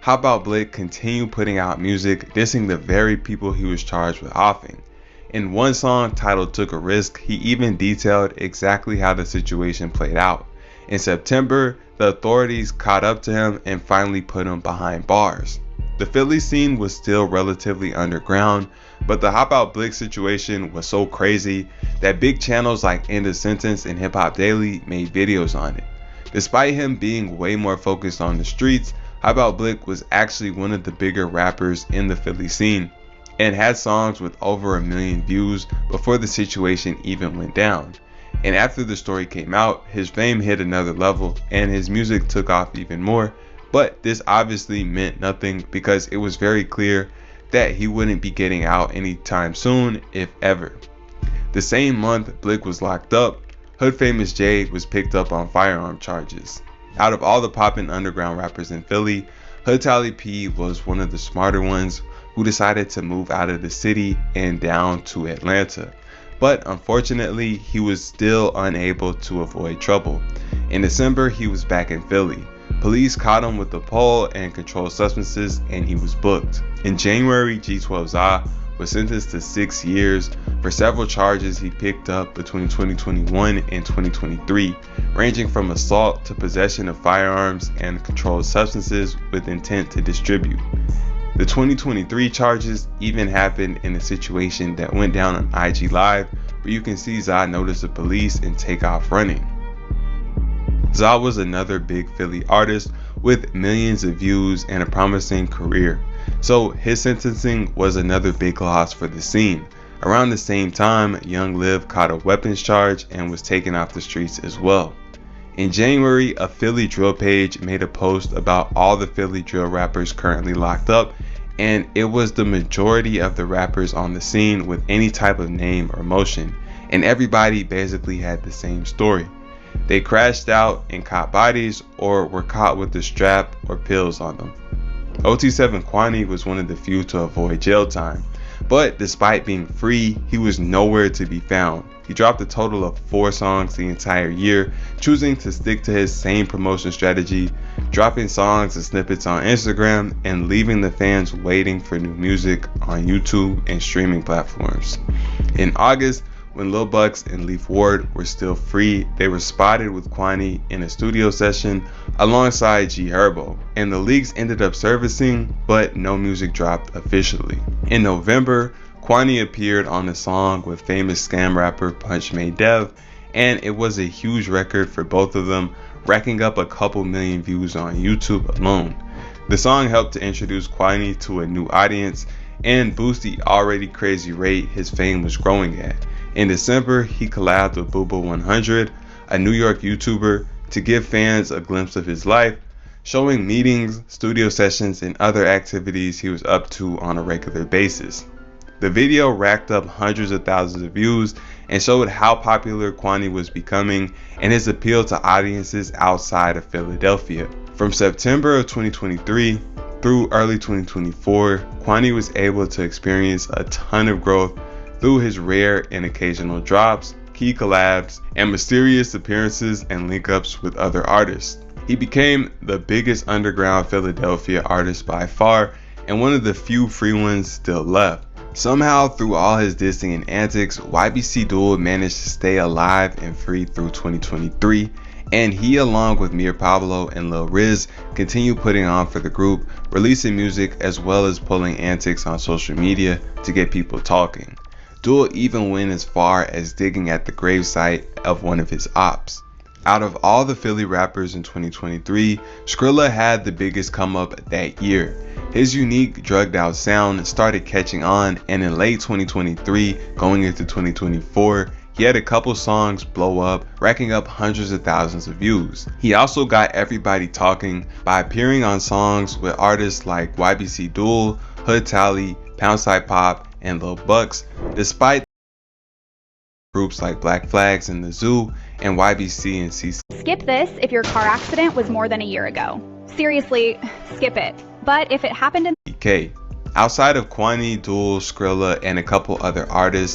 How About Blick continued putting out music dissing the very people he was charged with offing. In one song titled Took a Risk, he even detailed exactly how the situation played out. In September, the authorities caught up to him and finally put him behind bars. The Philly scene was still relatively underground, but the Hop Out Blick situation was so crazy that big channels like End of Sentence and Hip Hop Daily made videos on it. Despite him being way more focused on the streets, Hop Out Blick was actually one of the bigger rappers in the Philly scene and had songs with over 1 million views before the situation even went down. And after the story came out, his fame hit another level and his music took off even more, but this obviously meant nothing because it was very clear that he wouldn't be getting out anytime soon, if ever. The same month Blick was locked up, Hood Famous Jay was picked up on firearm charges. Out of all the poppin' underground rappers in Philly, Hood Tally P was one of the smarter ones who decided to move out of the city and down to Atlanta. But unfortunately, he was still unable to avoid trouble. In December, he was back in Philly. Police caught him with a pole and controlled substances and he was booked. In January, G12za was sentenced to 6 years for several charges he picked up between 2021 and 2023, ranging from assault to possession of firearms and controlled substances with intent to distribute. The 2023 charges even happened in a situation that went down on IG Live, where you can see Za notice the police and take off running. Za was another big Philly artist with millions of views and a promising career, so his sentencing was another big loss for the scene. Around the same time, Young Liv caught a weapons charge and was taken off the streets as well. In January, a Philly drill page made a post about all the Philly drill rappers currently locked up, and it was the majority of the rappers on the scene with any type of name or motion, and everybody basically had the same story. They crashed out and caught bodies or were caught with the strap or pills on them. OT7 Kwani was one of the few to avoid jail time, but despite being free, he was nowhere to be found. He dropped a total of 4 songs the entire year, choosing to stick to his same promotion strategy, dropping songs and snippets on Instagram and leaving the fans waiting for new music on YouTube and streaming platforms. In August, when Lil Bucks and Leaf Ward were still free, they were spotted with Kwani in a studio session alongside G Herbo, and the leaks ended up surfacing, but no music dropped officially. In November, Kwani appeared on a song with famous scam rapper Punch Made Dev, and it was a huge record for both of them, racking up a couple million views on YouTube alone. The song helped to introduce Kwani to a new audience and boost the already crazy rate his fame was growing at. In December, he collabed with Booba100, a New York YouTuber, to give fans a glimpse of his life, showing meetings, studio sessions, and other activities he was up to on a regular basis. The video racked up hundreds of thousands of views and showed how popular Kwani was becoming and his appeal to audiences outside of Philadelphia. From September of 2023 through early 2024, Kwani was able to experience a ton of growth through his rare and occasional drops, key collabs, and mysterious appearances and link-ups with other artists. He became the biggest underground Philadelphia artist by far and one of the few free ones still left. Somehow, through all his dissing and antics, YBC Duel managed to stay alive and free through 2023, and he, along with Mir Pablo and Lil Riz, continued putting on for the group, releasing music as well as pulling antics on social media to get people talking. Duel even went as far as digging at the gravesite of one of his ops. Out of all the Philly rappers in 2023, Skrilla had the biggest come up that year. His unique drugged out sound started catching on, and in late 2023 going into 2024, he had a couple songs blow up, racking up hundreds of thousands of views. He also got everybody talking by appearing on songs with artists like YBC Duel, Hood Tally, Poundside Pop, and Lil Bucks, despite groups like Black Flags and The Zoo and YBC and CC. Skip this if your car accident was more than a year ago. Seriously, skip it. But if it happened in Outside of Kwani, Duel, Skrilla, and a couple other artists,